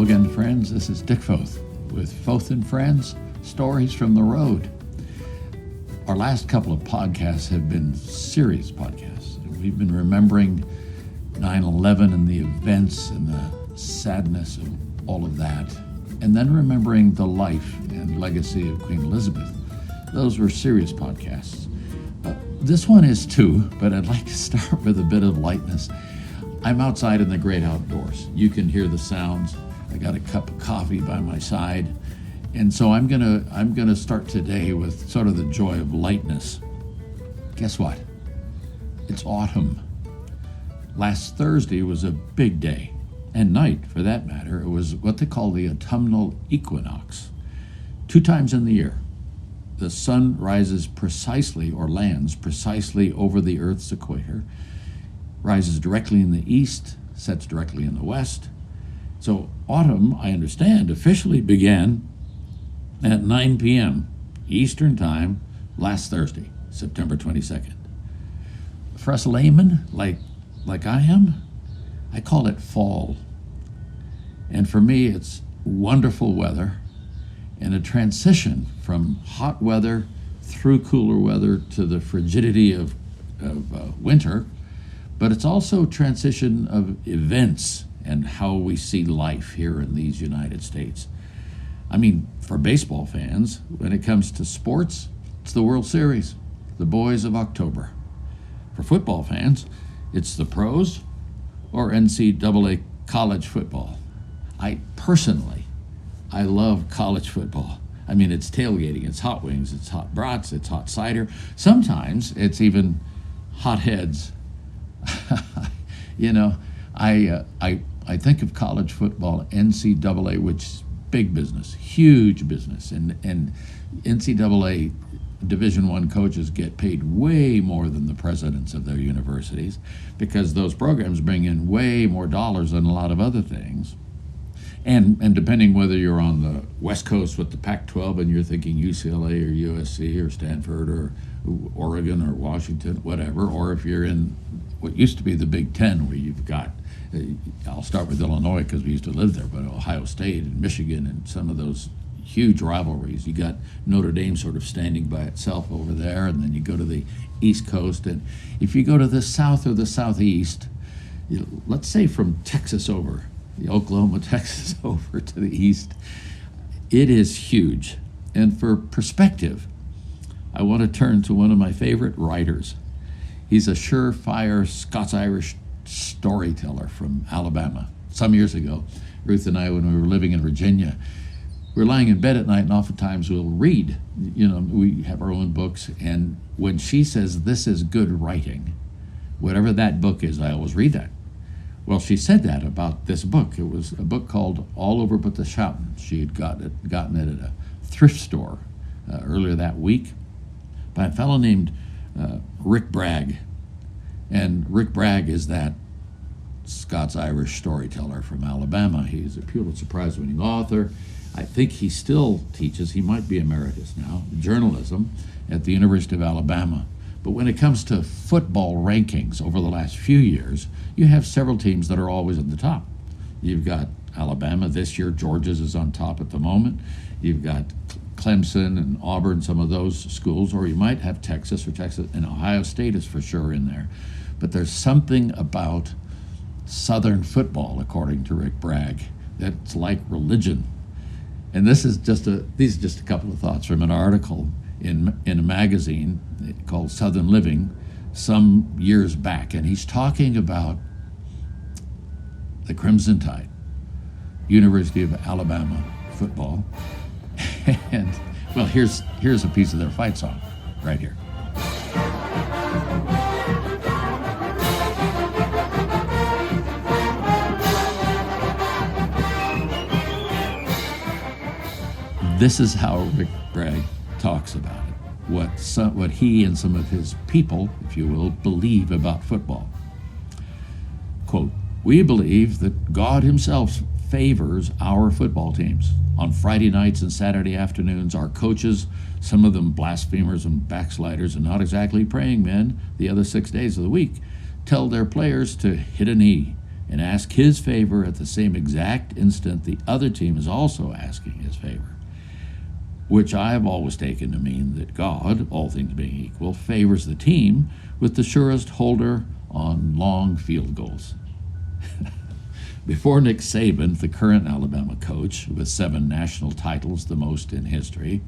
again, friends. This is Dick Foth with Foth and Friends, Stories from the Road. Our last couple of podcasts have been serious podcasts. We've been remembering 9/11 and the events and the sadness of all of that, and then remembering the life and legacy of Queen Elizabeth. Those were serious podcasts. This one is too, but I'd like to start with a bit of lightness. I'm outside in the great outdoors. You can hear the sounds. I got a cup of coffee by my side. And so I'm gonna start today with sort of the joy of lightness. Guess what? It's autumn. Last Thursday was a big day, and night for that matter. It was what they call the autumnal equinox. 2 times in the year, the sun rises precisely or lands precisely over the Earth's equator, rises directly in the east, sets directly in the west. So autumn, I understand, officially began at 9 p.m. Eastern Time last Thursday, September 22nd. For us laymen, like I am, I call it fall. And for me, it's wonderful weather and a transition from hot weather through cooler weather to the frigidity of winter. But it's also transition of events and how we see life here in these United States. I mean, for baseball fans, when it comes to sports, it's the World Series, the boys of October. For football fans, it's the pros or NCAA college football. I love college football. I mean, it's tailgating, it's hot wings, it's hot brats, it's hot cider. Sometimes it's even hot heads. You know, I think of college football, NCAA, which is big business, huge business, and NCAA Division I coaches get paid way more than the presidents of their universities because those programs bring in way more dollars than a lot of other things. And depending whether you're on the West Coast with the Pac-12 and you're thinking UCLA or USC or Stanford or Oregon or Washington, whatever, or if you're in what used to be the Big Ten, where you've got, I'll start with Illinois because we used to live there, but Ohio State and Michigan and some of those huge rivalries. You got Notre Dame sort of standing by itself over there, and then you go to the East Coast, and if you go to the South or the Southeast, let's say from Texas over, the Oklahoma, Texas over to the east, it is huge. And for perspective, I want to turn to one of my favorite writers. He's a surefire Scots-Irish storyteller from Alabama. Some years ago, Ruth and I, when we were living in Virginia, we were lying in bed at night, and oftentimes we'll read. You know, we have our own books, and when she says this is good writing, whatever that book is, I always read that. Well, she said that about this book. It was a book called All Over But the Shoutin'. She had gotten it at a thrift store earlier that week by a fellow named Rick Bragg. And Rick Bragg is that Scots-Irish storyteller from Alabama. He's a Pulitzer Prize-winning author. I think he still teaches, he might be emeritus now, journalism at the University of Alabama. But when it comes to football rankings over the last few years, you have several teams that are always at the top. You've got Alabama this year. Georgia's is on top at the moment. You've got Clemson and Auburn, some of those schools, or you might have Texas, and Ohio State is for sure in there. But there's something about Southern football, according to Rick Bragg, that's like religion. And these are just a couple of thoughts from an article in a magazine called Southern Living some years back, and he's talking about the Crimson Tide, University of Alabama football. And well, here's a piece of their fight song right here. This is how Rick Bragg talks about it, what he and some of his people, if you will, believe about football. Quote, "We believe that God himself favors our football teams. On Friday nights and Saturday afternoons, our coaches, some of them blasphemers and backsliders and not exactly praying men the other 6 days of the week, tell their players to hit a knee and ask his favor at the same exact instant the other team is also asking his favor, which I have always taken to mean that God, all things being equal, favors the team with the surest holder on long field goals. Before Nick Saban, the current Alabama coach, with 7 national titles, the most in history,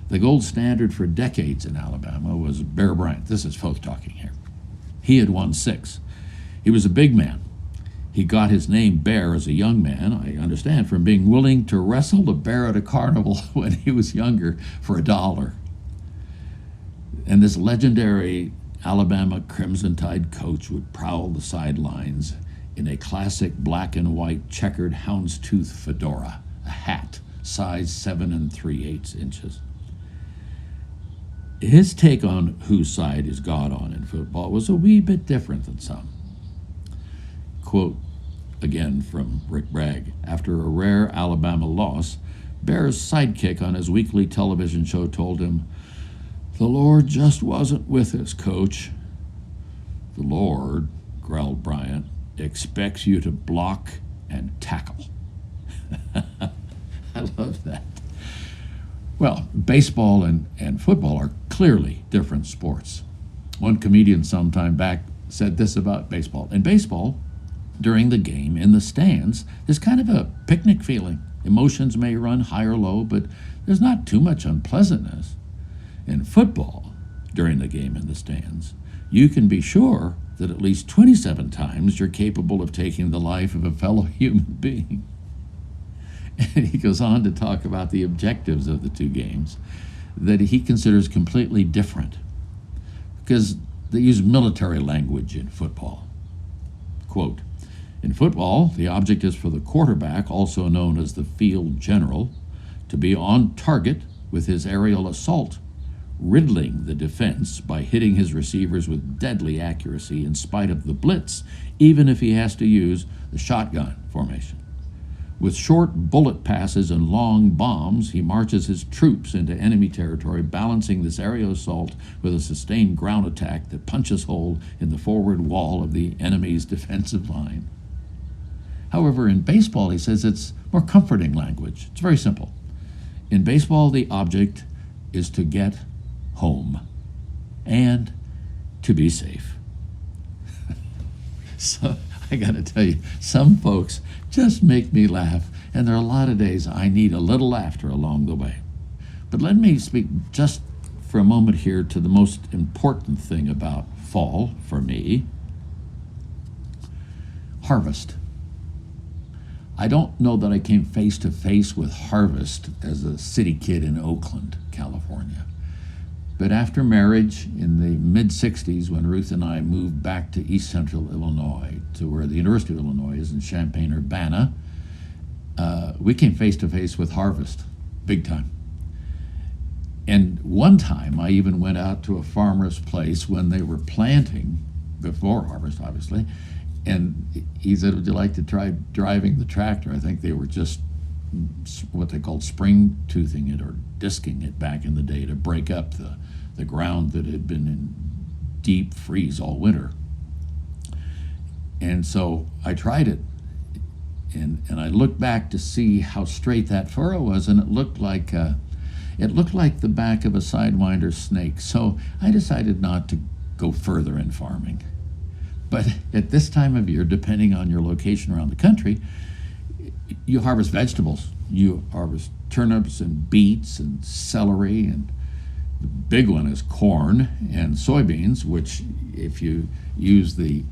the gold standard for decades in Alabama was Bear Bryant. This is Foth talking here. He had won 6. He was a big man. He got his name Bear as a young man, I understand, from being willing to wrestle a bear at a carnival when he was younger for $1. And this legendary Alabama Crimson Tide coach would prowl the sidelines in a classic black and white checkered houndstooth fedora, a hat, size 7 3/8 inches. His take on whose side is God on in football was a wee bit different than some. Quote, again from Rick Bragg, after a rare Alabama loss, Bear's sidekick on his weekly television show told him, "The Lord just wasn't with us, Coach." "The Lord," growled Bryant, "expects you to block and tackle." I love that. Well, baseball and football are clearly different sports. One comedian some time back said this about baseball. In baseball, during the game, in the stands, there's kind of a picnic feeling. Emotions may run high or low, but there's not too much unpleasantness. In football, during the game in the stands, you can be sure that at least 27 times you're capable of taking the life of a fellow human being. And he goes on to talk about the objectives of the two games that he considers completely different because they use military language in football. Quote, "In football, the object is for the quarterback, also known as the field general, to be on target with his aerial assault, riddling the defense by hitting his receivers with deadly accuracy in spite of the blitz, even if he has to use the shotgun formation. With short bullet passes and long bombs, he marches his troops into enemy territory, balancing this aerial assault with a sustained ground attack that punches hole in the forward wall of the enemy's defensive line." However, in baseball, he says it's more comforting language. It's very simple. In baseball, the object is to get home and to be safe. So I got to tell you, some folks just make me laugh, and there are a lot of days I need a little laughter along the way. But let me speak just for a moment here to the most important thing about fall for me: harvest. I don't know that I came face to face with harvest as a city kid in Oakland, California. But after marriage in the mid-'60s, when Ruth and I moved back to East Central Illinois, to where the University of Illinois is in Champaign-Urbana, we came face to face with harvest, big time. And one time I even went out to a farmer's place when they were planting, before harvest obviously, and he said, "Would you like to try driving the tractor?" I think they were just what they called spring toothing it or disking it back in the day to break up the ground that had been in deep freeze all winter. And so I tried it, and I looked back to see how straight that furrow was, and it looked like the back of a sidewinder snake. So I decided not to go further in farming. But at this time of year, depending on your location around the country, you harvest vegetables. You harvest turnips and beets and celery, and the big one is corn and soybeans, which if you use the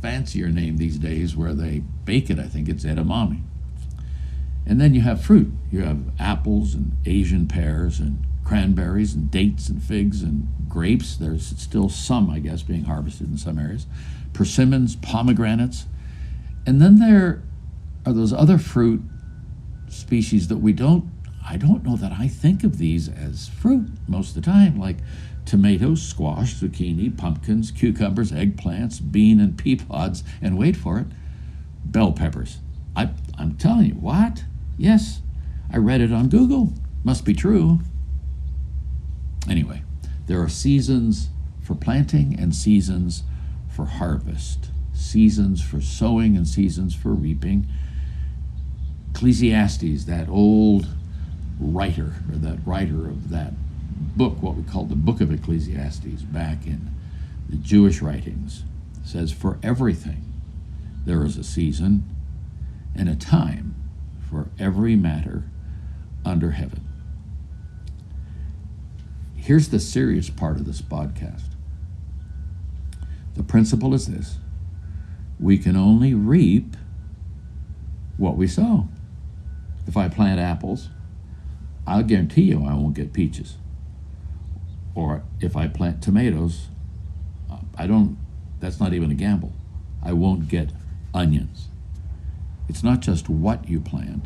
fancier name these days where they bake it, I think it's edamame. And then you have fruit. You have apples and Asian pears and cranberries and dates and figs and grapes. There's still some, I guess, being harvested in some areas. Persimmons, pomegranates. And then there are those other fruit species that I don't know that I think of these as fruit most of the time, like tomatoes, squash, zucchini, pumpkins, cucumbers, eggplants, bean and pea pods, and wait for it, bell peppers. I'm telling you, what? Yes, I read it on Google. Must be true. Anyway, there are seasons for planting and seasons for harvest. seasons for sowing and seasons for reaping. Ecclesiastes, that old writer, or that writer of that book, what we call the book of Ecclesiastes, back in the Jewish writings, says, for everything there is a season and a time for every matter under heaven. Here's the serious part of this podcast. The principle is this: we can only reap what we sow. If I plant apples, I'll guarantee you I won't get peaches. Or if I plant tomatoes, that's not even a gamble. I won't get onions. It's not just what you plant,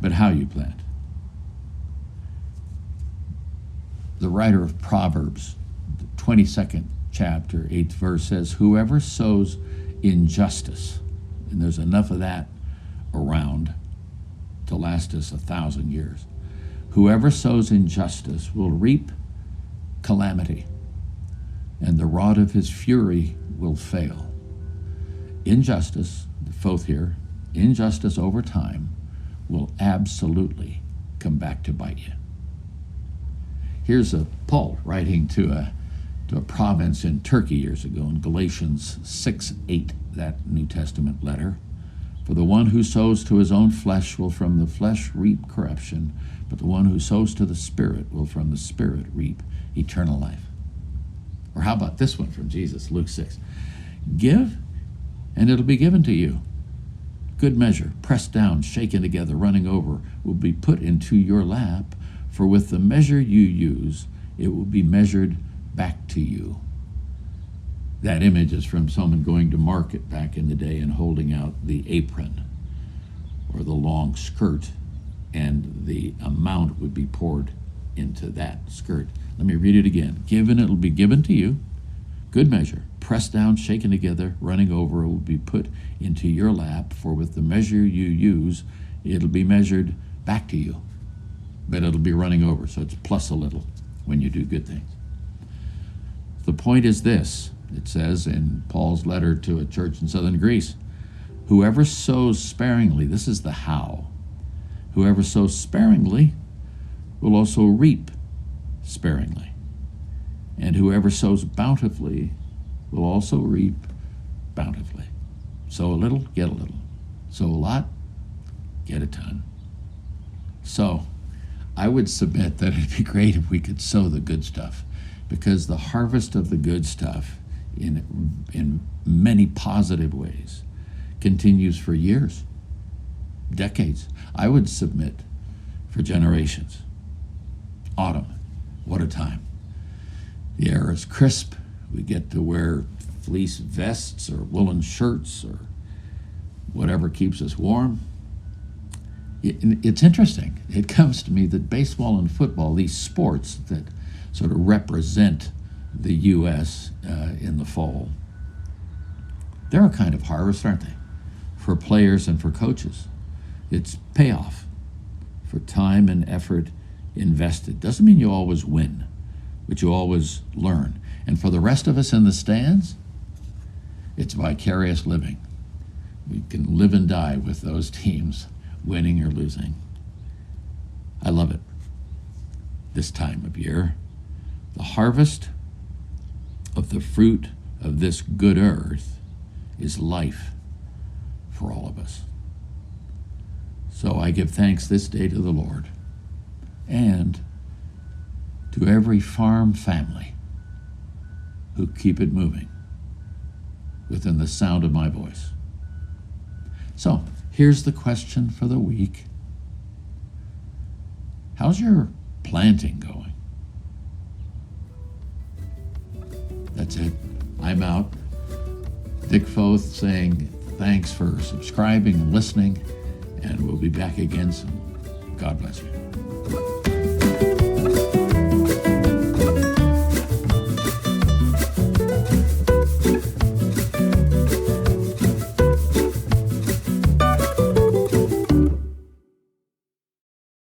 but how you plant. The writer of Proverbs, the 22nd chapter, 8th verse says, whoever sows injustice, and there's enough of that around to last us 1,000 years. Whoever sows injustice will reap calamity, and the rod of his fury will fail. Injustice, the fourth here, injustice over time will absolutely come back to bite you. Here's Paul writing to a province in Turkey years ago in Galatians 6:8, that New Testament letter. For the one who sows to his own flesh will from the flesh reap corruption, but the one who sows to the Spirit will from the Spirit reap eternal life. Or how about this one from Jesus, Luke 6? Give, and it'll be given to you. Good measure, pressed down, shaken together, running over, will be put into your lap, for with the measure you use, it will be measured back to you. That image is from someone going to market back in the day and holding out the apron or the long skirt, and the amount would be poured into that skirt. Let me read it again. Given, it will be given to you. Good measure, pressed down, shaken together, running over, it will be put into your lap, for with the measure you use, it'll be measured back to you. But it'll be running over, so it's plus a little when you do good things. The point is this, it says in Paul's letter to a church in southern Greece, whoever sows sparingly, this is the how, whoever sows sparingly will also reap sparingly. And whoever sows bountifully will also reap bountifully. Sow a little, get a little. Sow a lot, get a ton. So I would submit that it'd be great if we could sow the good stuff, because the harvest of the good stuff in many positive ways continues for years, decades. I would submit for generations. Autumn, what a time. The air is crisp. We get to wear fleece vests or woolen shirts or whatever keeps us warm. It's interesting. It comes to me that baseball and football, these sports that sort of represent the U.S. In the fall, they're a kind of harvest, aren't they? For players and for coaches. It's payoff for time and effort invested. Doesn't mean you always win, but you always learn. And for the rest of us in the stands, it's vicarious living. We can live and die with those teams, winning or losing. I love it. This time of year, the harvest of the fruit of this good earth is life for all of us. So I give thanks this day to the Lord and to every farm family who keep it moving within the sound of my voice. So here's the question for the week. How's your planting going? That's it. I'm out. Dick Foth saying thanks for subscribing and listening, and we'll be back again soon. God bless you.